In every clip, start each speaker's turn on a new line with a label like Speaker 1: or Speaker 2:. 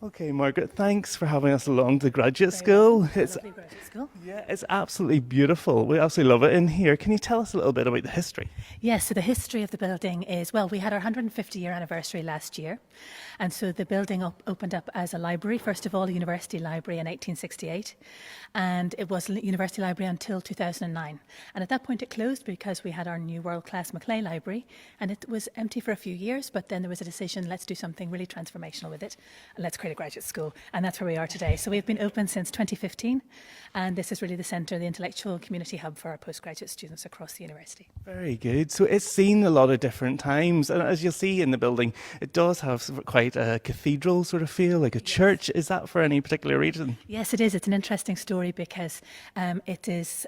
Speaker 1: Okay, Margaret, thanks for having us along to the graduate
Speaker 2: Very
Speaker 1: school.
Speaker 2: welcome. It's a lovely graduate school.
Speaker 1: Yeah, it's absolutely beautiful. We absolutely love it in here. Can you tell us a little bit about the history?
Speaker 2: Yes, so the history of the building is, well, we had our 150-year anniversary last year. And so the building opened up as a library, first of all, a university library in 1868. And it was a university library until 2009. And at that point it closed because we had our new world-class Maclay library. And it was empty for a few years, but then there was a decision, let's do something really transformational with it. And let's create a graduate school. And that's where we are today. So we've been open since 2015. And this is really the centre, the intellectual community hub for our postgraduate students across the university.
Speaker 1: Very good. So it's seen a lot of different times, and as you'll see in the building, it does have quite a cathedral sort of feel, like a church. Is that for any particular reason?
Speaker 2: Yes, it is. It's an interesting story because it is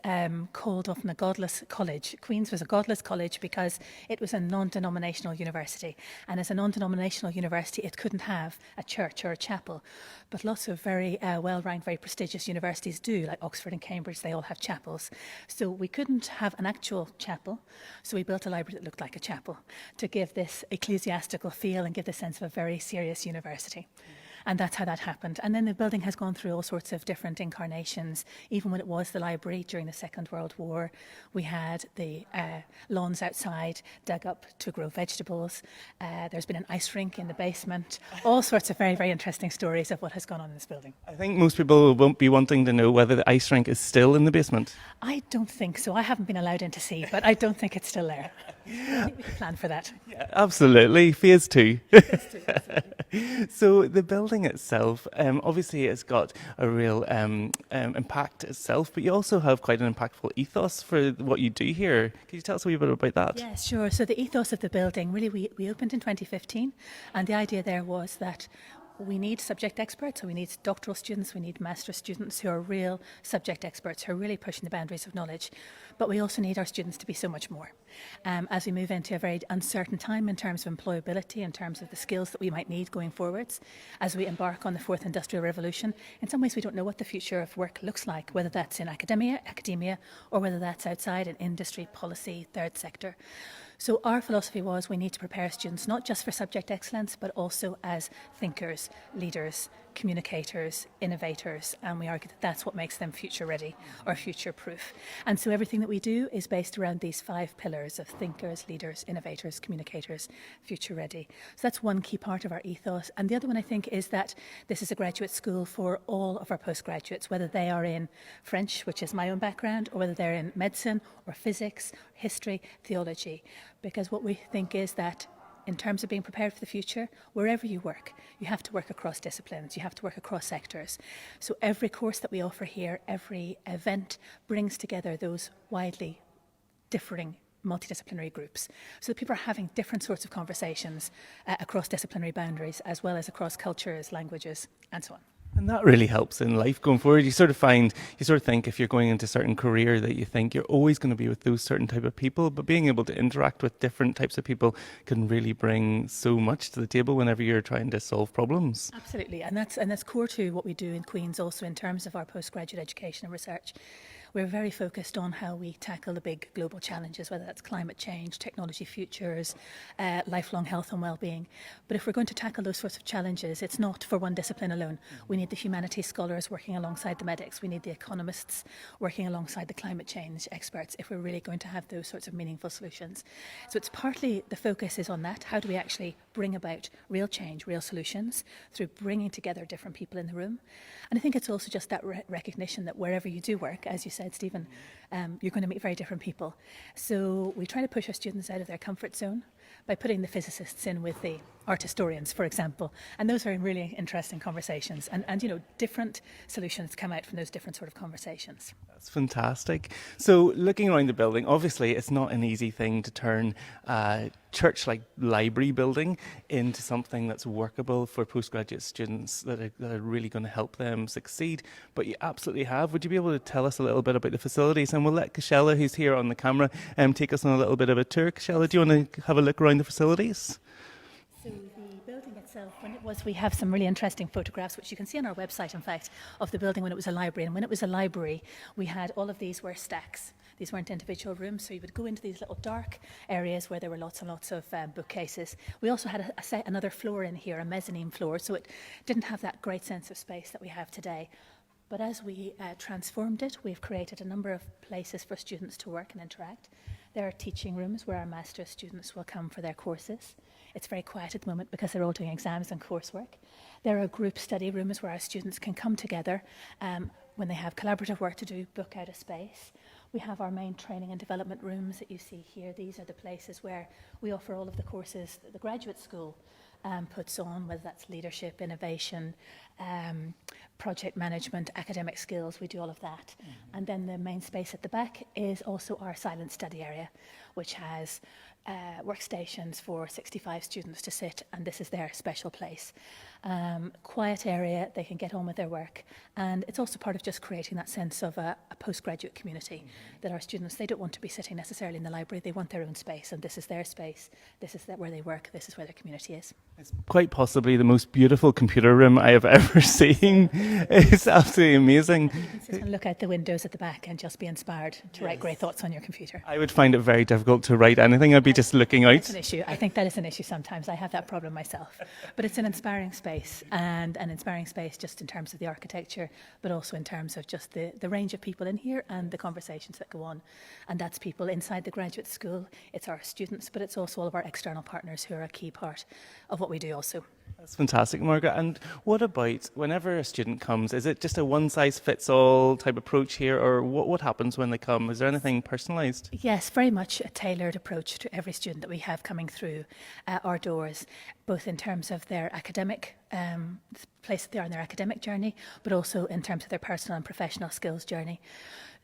Speaker 2: called often a godless college. Queen's was a godless college because it was a non-denominational university. And as a non-denominational university, it couldn't have a church or a chapel. But lots of very well-ranked, very prestigious universities do, like Oxford and Cambridge, they all have chapels. So we couldn't have an actual chapel, so we built a library that looked like a chapel to give this ecclesiastical feel and give the sense of a very serious university. And that's how that happened. And then the building has gone through all sorts of different incarnations. Even when it was the library during the Second World War, we had the lawns outside dug up to grow vegetables. There's been an ice rink in the basement. All sorts of very, very interesting stories of what has gone on in this building.
Speaker 1: I think most people won't be wanting to know whether the ice rink is still in the basement.
Speaker 2: I don't think so. I haven't been allowed in to see, but I don't think it's still there. I think we can plan for that.
Speaker 1: Yeah, absolutely. Phase two. So the building itself, obviously it's got a real impact itself, but you also have quite an impactful ethos for what you do here. Can you tell us a wee bit about that?
Speaker 2: Yeah, sure. So the ethos of the building, really we opened in 2015, and the idea there was that we need subject experts, so we need doctoral students, we need master's students who are real subject experts, who are really pushing the boundaries of knowledge. But we also need our students to be so much more. As we move into a very uncertain time in terms of employability, in terms of the skills that we might need going forwards, as we embark on the fourth industrial revolution, in some ways we don't know what the future of work looks like, whether that's in academia, or whether that's outside in industry, policy, third sector. So our philosophy was we need to prepare students not just for subject excellence, but also as thinkers, leaders, communicators, innovators, and we argue that that's what makes them future ready or future proof. And so everything that we do is based around these 5 pillars of thinkers, leaders, innovators, communicators, future ready. So that's one key part of our ethos. And the other one I think is that this is a graduate school for all of our postgraduates, whether they are in French, which is my own background, or whether they're in medicine or physics, history, theology. Because what we think is that in terms of being prepared for the future, wherever you work, you have to work across disciplines, you have to work across sectors. So every course that we offer here, every event brings together those widely differing multidisciplinary groups, so that people are having different sorts of conversations across disciplinary boundaries, as well as across cultures, languages, and so on.
Speaker 1: And that really helps in life going forward. You sort of think if you're going into a certain career that you think you're always going to be with those certain type of people, but being able to interact with different types of people can really bring so much to the table whenever you're trying to solve problems.
Speaker 2: Absolutely, and that's core to what we do in Queen's also in terms of our postgraduate education and research. We're very focused on how we tackle the big global challenges, whether that's climate change, technology futures, lifelong health and well-being. But if we're going to tackle those sorts of challenges, it's not for one discipline alone. We need the humanities scholars working alongside the medics. We need the economists working alongside the climate change experts if we're really going to have those sorts of meaningful solutions. So it's partly the focus is on that. How do we actually bring about real change, real solutions through bringing together different people in the room? And I think it's also just that recognition that wherever you do work, as you said, Stephen, you're going to meet very different people. So we try to push our students out of their comfort zone by putting the physicists in with the art historians, for example. And those are really interesting conversations. And you know, different solutions come out from those different sort of conversations.
Speaker 1: That's fantastic. So looking around the building, obviously it's not an easy thing to turn a church-like library building into something that's workable for postgraduate students that are really going to help them succeed. But you absolutely have. Would you be able to tell us a little bit about the facilities? And we'll let Kashella, who's here on the camera, take us on a little bit of a tour. Kashella, do you want to have a look around the facilities?
Speaker 2: So the building itself, when it was, we have some really interesting photographs, which you can see on our website, in fact, of the building when it was a library. And when it was a library, we had all of these were stacks. These weren't individual rooms, so you would go into these little dark areas where there were lots and lots of bookcases. We also had another floor in here, a mezzanine floor, so it didn't have that great sense of space that we have today. But as we transformed it, we've created a number of places for students to work and interact. There are teaching rooms where our master's students will come for their courses. It's very quiet at the moment because they're all doing exams and coursework. There are group study rooms where our students can come together when they have collaborative work to do, book out a space. We have our main training and development rooms that you see here. These are the places where we offer all of the courses that the graduate school puts on, whether that's leadership, innovation, project management, academic skills. We do all of that. Mm-hmm. And then the main space at the back is also our silent study area, which has workstations for 65 students to sit, and this is their special place. Quiet area, they can get on with their work, and it's also part of just creating that sense of a postgraduate community. Mm-hmm. That our students, they don't want to be sitting necessarily in the library, they want their own space, and this is their space, this is where they work, this is where their community is.
Speaker 1: It's quite possibly the most beautiful computer room I have ever seen. It's absolutely amazing.
Speaker 2: You can sit and look out the windows at the back and just be inspired to write great thoughts on your computer.
Speaker 1: I would find it very difficult to write anything. I'd be just looking out.
Speaker 2: That's an issue. I think that is an issue sometimes. I have that problem myself. But it's an inspiring space, and an inspiring space just in terms of the architecture, but also in terms of just the range of people in here and the conversations that go on. And that's people inside the graduate school. It's our students, but it's also all of our external partners who are a key part of what we do also.
Speaker 1: That's fantastic, Margaret. And what about whenever a student comes, is it just a one-size-fits-all type approach here, or what happens when they come? Is there anything personalised?
Speaker 2: Yes, very much a tailored approach to every student that we have coming through our doors, both in terms of their academic place that they are in their academic journey, but also in terms of their personal and professional skills journey.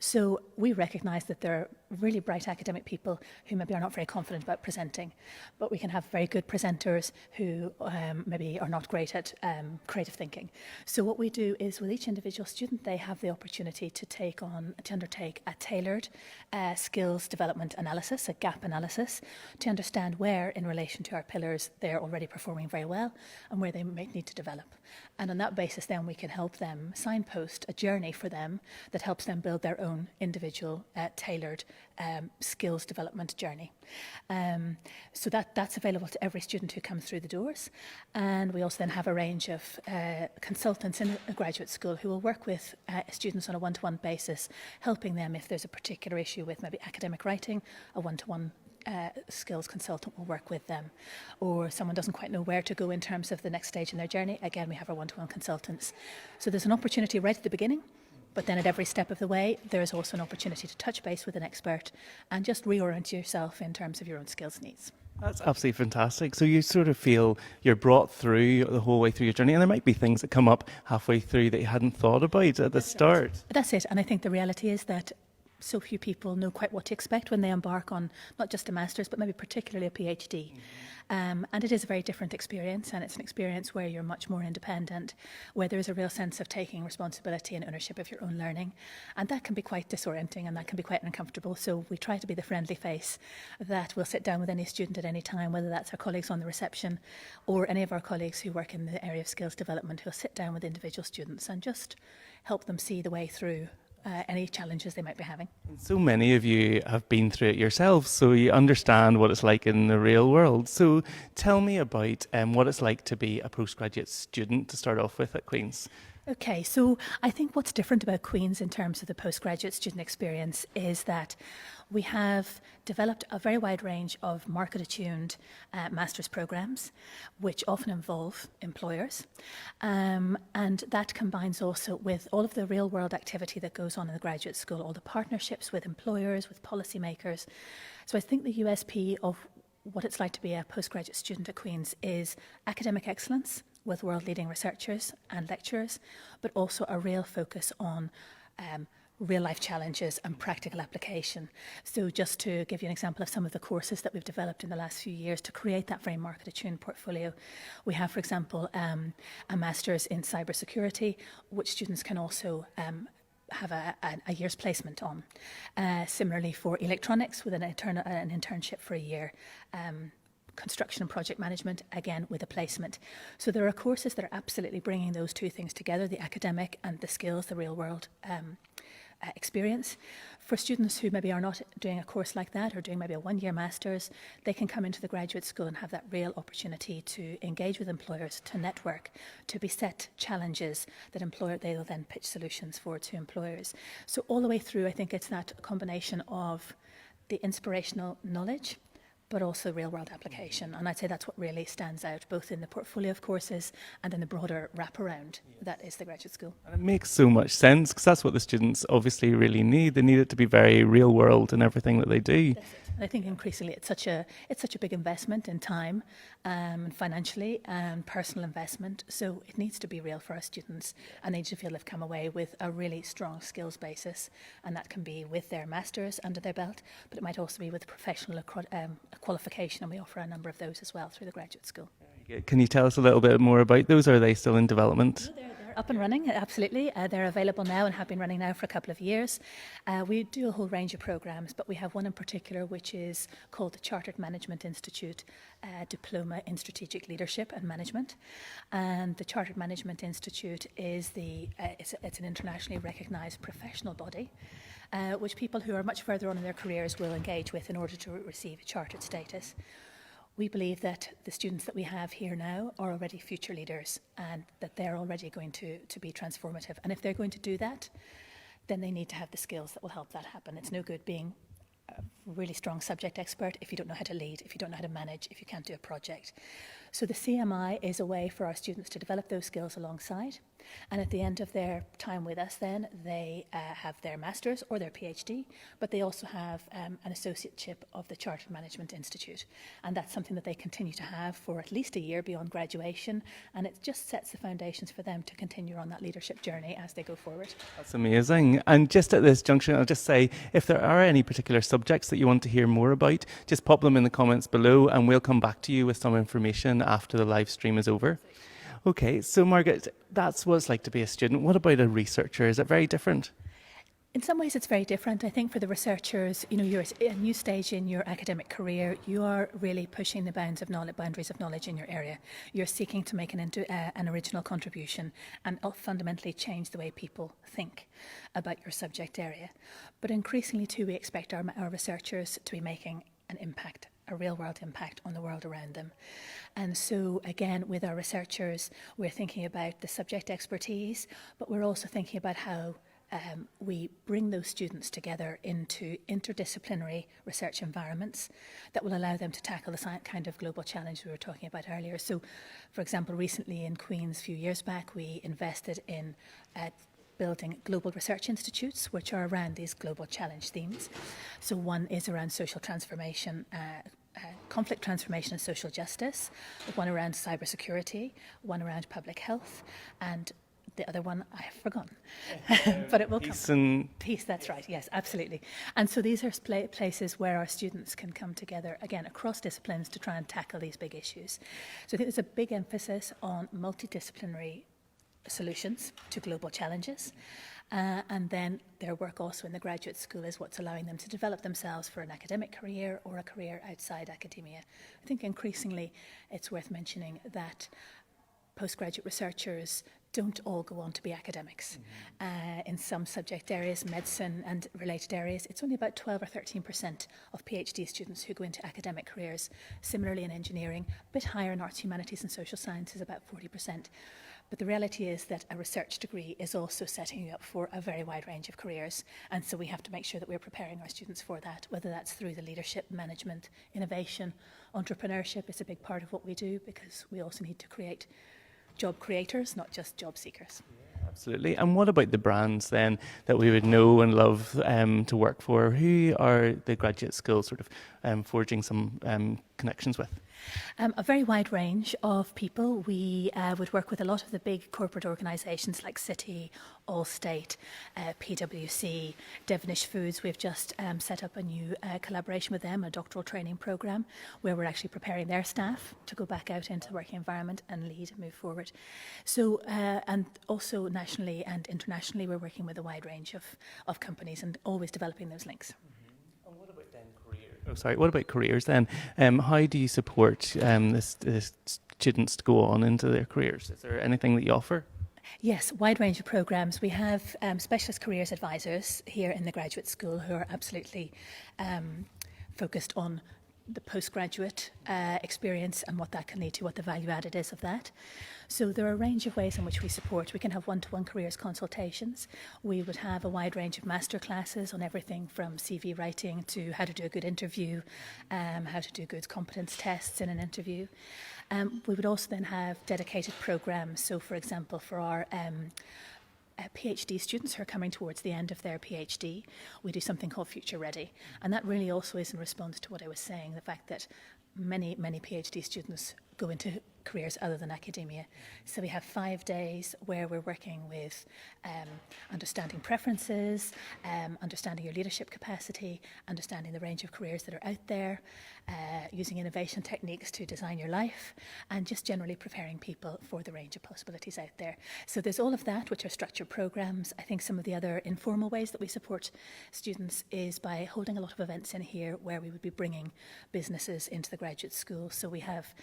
Speaker 2: So we recognise that there are really bright academic people who maybe are not very confident about presenting, but we can have very good presenters who maybe are not great at creative thinking. So what we do is with each individual student, they have the opportunity to undertake a tailored skills development analysis, a gap analysis, to understand where in relation to our pillars they're already performing very well and where they might need to develop. And on that basis, then we can help them signpost a journey for them that helps them build their own individual tailored skills development journey. So that's available to every student who comes through the doors. And we also then have a range of consultants in a graduate school who will work with students on a one-to-one basis, helping them if there's a particular issue with maybe academic writing, a one-to-one skills consultant will work with them, or someone doesn't quite know where to go in terms of the next stage in their journey. Again, we have our one-to-one consultants. So there's an opportunity right at the beginning, but then at every step of the way, there's also an opportunity to touch base with an expert and just reorient yourself in terms of your own skills needs.
Speaker 1: That's absolutely fantastic. So you sort of feel you're brought through the whole way through your journey, and there might be things that come up halfway through that you hadn't thought about at the start.
Speaker 2: Right. That's it. And I think the reality is that so few people know quite what to expect when they embark on not just a master's, but maybe particularly a PhD. And it is a very different experience, and it's an experience where you're much more independent, where there is a real sense of taking responsibility and ownership of your own learning. And that can be quite disorienting, and that can be quite uncomfortable. So we try to be the friendly face that will sit down with any student at any time, whether that's our colleagues on the reception or any of our colleagues who work in the area of skills development, who'll sit down with individual students and just help them see the way through any challenges they might be having.
Speaker 1: So many of you have been through it yourselves, so you understand what it's like in the real world. So tell me about what it's like to be a postgraduate student to start off with at Queen's.
Speaker 2: Okay, so I think what's different about Queen's in terms of the postgraduate student experience is that we have developed a very wide range of market-attuned master's programs, which often involve employers. And that combines also with all of the real-world activity that goes on in the graduate school, all the partnerships with employers, with policymakers. So I think the USP of what it's like to be a postgraduate student at Queen's is academic excellence with world-leading researchers and lecturers, but also a real focus on real-life challenges and practical application. So just to give you an example of some of the courses that we've developed in the last few years to create that very market-attuned portfolio, we have, for example, a master's in cybersecurity, which students can also have a year's placement on. Similarly for electronics with an internship for a year. Construction and project management, again with a placement. So there are courses that are absolutely bringing those two things together, the academic and the skills, the real world experience. For students who maybe are not doing a course like that or doing maybe a one-year master's, they can come into the graduate school and have that real opportunity to engage with employers, to network, to be set challenges that they will then pitch solutions for to employers. So all the way through, I think it's that combination of the inspirational knowledge but also real-world application. And I'd say that's what really stands out, both in the portfolio of courses and in the broader wraparound that is the graduate school.
Speaker 1: And it makes so much sense, because that's what the students obviously really need. They need it to be very real-world in everything that they do.
Speaker 2: That's it. And I think increasingly it's such a big investment in time, financially and personal investment. So it needs to be real for our students, and they need to feel they've come away with a really strong skills basis, and that can be with their masters under their belt, but it might also be with professional qualification, and we offer a number of those as well through the graduate school.
Speaker 1: Can you tell us a little bit more about those? Are they still in development?
Speaker 2: No, they're up and running, absolutely. They're available now and have been running now for a couple of years. We do a whole range of programs, but we have one in particular which is called the Chartered Management Institute Diploma in Strategic Leadership and Management. And the Chartered Management Institute is it's an internationally recognised professional body which people who are much further on in their careers will engage with in order to receive a chartered status. We believe that the students that we have here now are already future leaders, and that they're already going to be transformative. And if they're going to do that, then they need to have the skills that will help that happen. It's no good being a really strong subject expert if you don't know how to lead, if you don't know how to manage, if you can't do a project. So the CMI is a way for our students to develop those skills alongside. And at the end of their time with us then, they have their master's or their PhD, but they also have an associateship of the Chartered Management Institute. And that's something that they continue to have for at least a year beyond graduation. And it just sets the foundations for them to continue on that leadership journey as they go forward.
Speaker 1: That's amazing. And just at this junction, I'll just say, if there are any particular subjects that you want to hear more about, just pop them in the comments below and we'll come back to you with some information after the live stream is over. Okay, so Margaret, that's what it's like to be a student. What about a researcher? Is it very different?
Speaker 2: In some ways, it's very different. I think for the researchers, you're at a new stage in your academic career. You are really pushing the boundaries of knowledge in your area. You're seeking to make an original contribution and fundamentally change the way people think about your subject area. But increasingly, too, we expect our researchers to be making an impact, a real-world impact on the world around them. And so, again, with our researchers, we're thinking about the subject expertise, but we're also thinking about how we bring those students together into interdisciplinary research environments that will allow them to tackle the kind of global challenge we were talking about earlier. So, for example, recently in Queen's, a few years back, we invested in building global research institutes, which are around these global challenge themes. So one is around social transformation, conflict transformation and social justice, one around cybersecurity, one around public health, and the other one I have forgotten, but it will come. Peace, that's right, yes, absolutely. And so these are places where our students can come together, again, across disciplines to try and tackle these big issues. So I think there's a big emphasis on multidisciplinary solutions to global challenges. And then their work also in the graduate school is what's allowing them to develop themselves for an academic career or a career outside academia. I think increasingly it's worth mentioning that postgraduate researchers don't all go on to be academics. In some subject areas, medicine and related areas, it's only about 12 or 13% of PhD students who go into academic careers. Similarly in engineering, a bit higher in arts, humanities and social sciences, about 40%. But the reality is that a research degree is also setting you up for a very wide range of careers. And so we have to make sure that we're preparing our students for that, whether that's through the leadership, management, innovation, entrepreneurship is a big part of what we do, because we also need to create job creators, not just job seekers.
Speaker 1: Absolutely. And what about the brands then that we would know and love to work for? Who are the graduate school sort of forging some connections with?
Speaker 2: A very wide range of people. We would work with a lot of the big corporate organisations like Citi, Allstate, PwC, Devonish Foods. We've just set up a new collaboration with them, a doctoral training programme, where we're actually preparing their staff to go back out into the working environment and lead and move forward. So, and also nationally and internationally, we're working with a wide range of companies and always developing those links.
Speaker 1: What about careers then? How do you support the students to go on into their careers? Is there anything that you offer?
Speaker 2: Yes, wide range of programs. We have specialist careers advisors here in the graduate school who are absolutely focused on the postgraduate experience and what that can lead to, what the value added is of that. So there are a range of ways in which we support. We can have one-to-one careers consultations. We would have a wide range of master classes on everything from CV writing to how to do a good interview, how to do good competence tests in an interview. We would also then have dedicated programs. So for example, for our PhD students who are coming towards the end of their PhD, we do something called Future Ready. And that really also is in response to what I was saying, the fact that many PhD students go into careers other than academia. So we have 5 days where we're working with understanding preferences, understanding your leadership capacity, understanding the range of careers that are out there, using innovation techniques to design your life, and just generally preparing people for the range of possibilities out there. So there's all of that, which are structured programs. I think some of the other informal ways that we support students is by holding a lot of events in here where we would be bringing businesses into the graduate school. So we have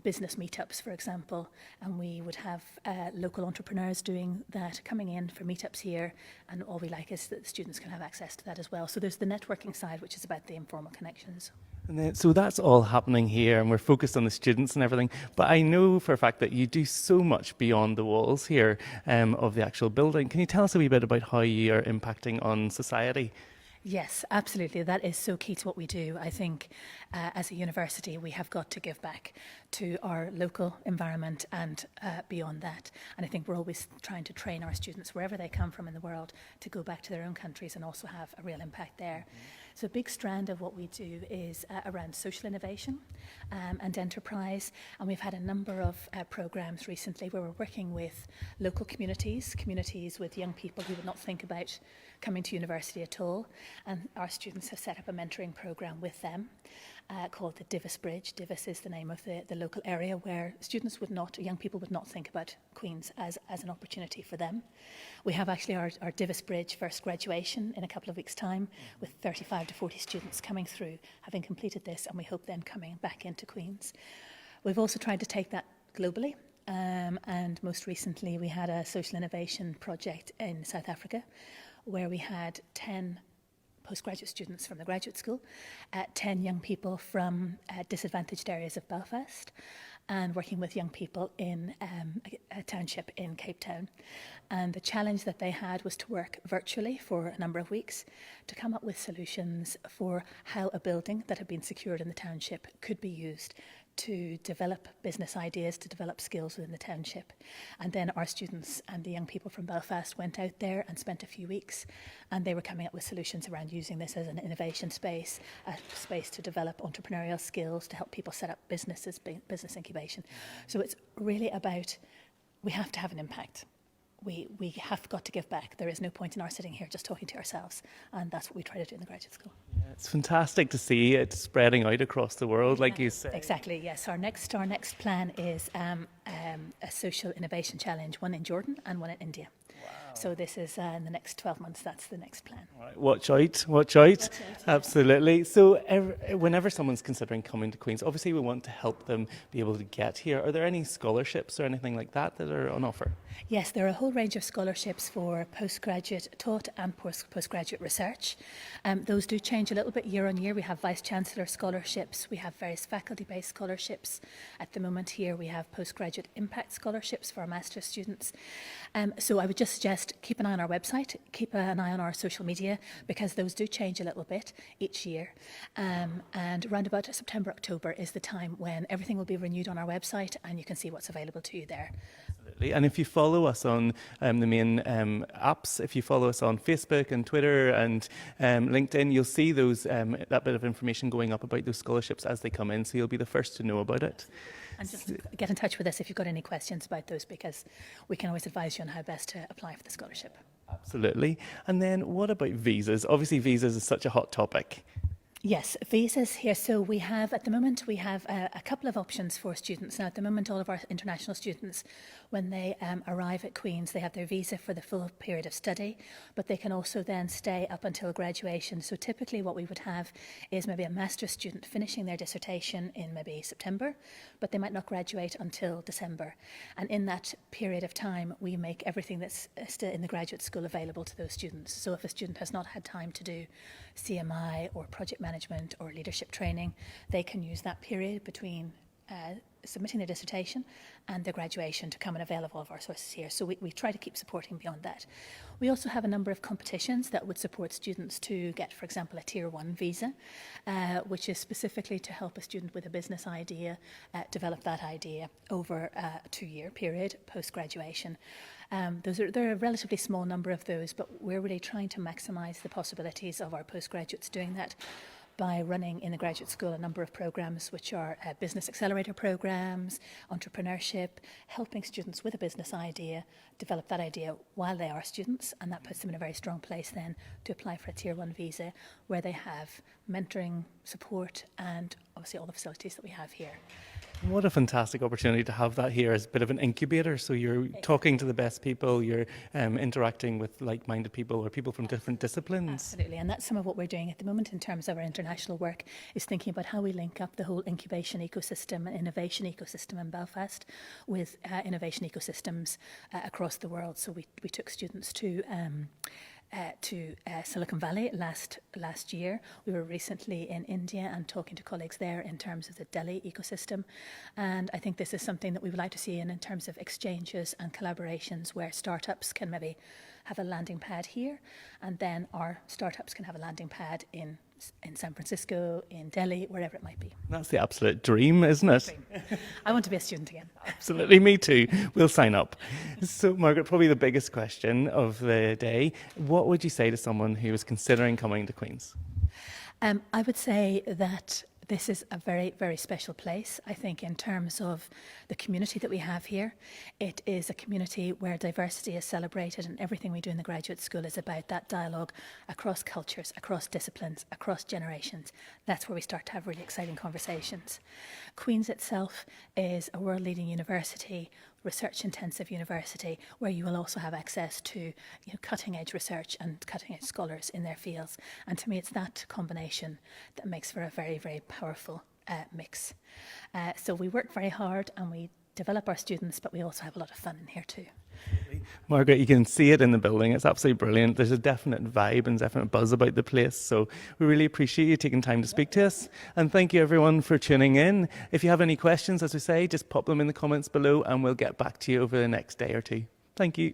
Speaker 2: business meetups, for example, and we would have local entrepreneurs doing that, coming in for meetups here, and all we like is that the students can have access to that as well. So there's the networking side, which is about the informal connections.
Speaker 1: And then, so that's all happening here, and we're focused on the students and everything. But I know for a fact that you do so much beyond the walls here of the actual building. Can you tell us a wee bit about how you are impacting on society?
Speaker 2: Yes, absolutely. That is so key to what we do. I think as a university, we have got to give back to our local environment and beyond that. And I think we're always trying to train our students, wherever they come from in the world, to go back to their own countries and also have a real impact there. So a big strand of what we do is around social innovation and enterprise. And we've had a number of programs recently where we're working with local communities with young people who would not think about coming to university at all. And our students have set up a mentoring program with them called the Divis Bridge. Divis is the name of the local area where students would not, young people would not think about Queen's as an opportunity for them. We have actually our Divis Bridge first graduation in a couple of weeks' time with 35 to 40 students coming through, having completed this, and we hope then coming back into Queen's. We've also tried to take that globally. And most recently we had a social innovation project in South Africa where we had 10 postgraduate students from the graduate school, 10 young people from disadvantaged areas of Belfast, and working with young people in a township in Cape Town. And the challenge that they had was to work virtually for a number of weeks to come up with solutions for how a building that had been secured in the township could be used to develop business ideas, to develop skills within the township. And then our students and the young people from Belfast went out there and spent a few weeks, and they were coming up with solutions around using this as an innovation space, a space to develop entrepreneurial skills, to help people set up businesses, business incubation. So it's really about, we have to have an impact. We have got to give back. There is no point in our sitting here just talking to ourselves, and that's what we try to do in the graduate school.
Speaker 1: Yeah, it's fantastic to see it spreading out across the world, like you said.
Speaker 2: Exactly, yes. Our next plan is a social innovation challenge, one in Jordan and one in India. Wow. So this is in the next 12 months, that's the next plan.
Speaker 1: Right, watch out. Absolutely. So whenever someone's considering coming to Queen's, obviously we want to help them be able to get here. Are there any scholarships or anything like that that are on offer?
Speaker 2: Yes, there are a whole range of scholarships for postgraduate taught and postgraduate research. Those do change a little bit year on year. We have Vice-Chancellor scholarships. We have various faculty-based scholarships. At the moment here, we have postgraduate impact scholarships for our master's students. So I would just suggest keep an eye on our website, keep an eye on our social media, because those do change a little bit each year. And around about September, October is the time when everything will be renewed on our website and you can see what's available to you there.
Speaker 1: Absolutely. And if you follow us on the main apps, if you follow us on Facebook and Twitter and LinkedIn, you'll see those that bit of information going up about those scholarships as they come in, so you'll be the first to know about it.
Speaker 2: And just get in touch with us if you've got any questions about those, because we can always advise you on how best to apply for the scholarship.
Speaker 1: Absolutely. And then what about visas? Obviously visas is such a hot topic.
Speaker 2: Yes, visas here. So we have, at the moment, we have a couple of options for students. Now, at the moment, all of our international students, when they arrive at Queen's, they have their visa for the full period of study, but they can also then stay up until graduation. So typically what we would have is maybe a master's student finishing their dissertation in maybe September, but they might not graduate until December. And in that period of time, we make everything that's still in the graduate school available to those students. So if a student has not had time to do CMI or project management or leadership training, they can use that period between submitting their dissertation and their graduation to come and avail of all of our sources here. So we try to keep supporting beyond that. We also have a number of competitions that would support students to get, for example, a Tier 1 visa, which is specifically to help a student with a business idea develop that idea over a 2-year period post-graduation. There are a relatively small number of those, but we're really trying to maximise the possibilities of our postgraduates doing that by running in the graduate school a number of programs which are business accelerator programs, entrepreneurship, helping students with a business idea develop that idea while they are students, and that puts them in a very strong place then to apply for a Tier 1 visa where they have mentoring, support and obviously all the facilities that we have here.
Speaker 1: What a fantastic opportunity to have that here as a bit of an incubator. So you're talking to the best people, you're interacting with like-minded people or people from different disciplines.
Speaker 2: Absolutely, and that's some of what we're doing at the moment in terms of our international work, is thinking about how we link up the whole incubation ecosystem and innovation ecosystem in Belfast with innovation ecosystems across the world. So we took students to Silicon Valley last year. We were recently in India and talking to colleagues there in terms of the Delhi ecosystem. And I think this is something that we would like to see in terms of exchanges and collaborations where startups can maybe have a landing pad here, and then our startups can have a landing pad in San Francisco, in Delhi, wherever it might be.
Speaker 1: That's the absolute dream, isn't it?
Speaker 2: I want to be a student again.
Speaker 1: Absolutely, me too. We'll sign up. So, Margaret, probably the biggest question of the day, what would you say to someone who is considering coming to Queen's?
Speaker 2: I would say that this is a very, very special place, I think, in terms of the community that we have here. It is a community where diversity is celebrated, and everything we do in the graduate school is about that dialogue across cultures, across disciplines, across generations. That's where we start to have really exciting conversations. Queen's itself is a world-leading university, research-intensive university, where you will also have access to cutting-edge research and cutting-edge scholars in their fields. And to me, it's that combination that makes for a very, very powerful mix. So we work very hard and we develop our students, but we also have a lot of fun in here too.
Speaker 1: Margaret, you can see it in the building. It's absolutely brilliant. There's a definite vibe and definite buzz about the place. So we really appreciate you taking time to speak to us. And thank you everyone for tuning in. If you have any questions, as we say, just pop them in the comments below and we'll get back to you over the next day or two. Thank you.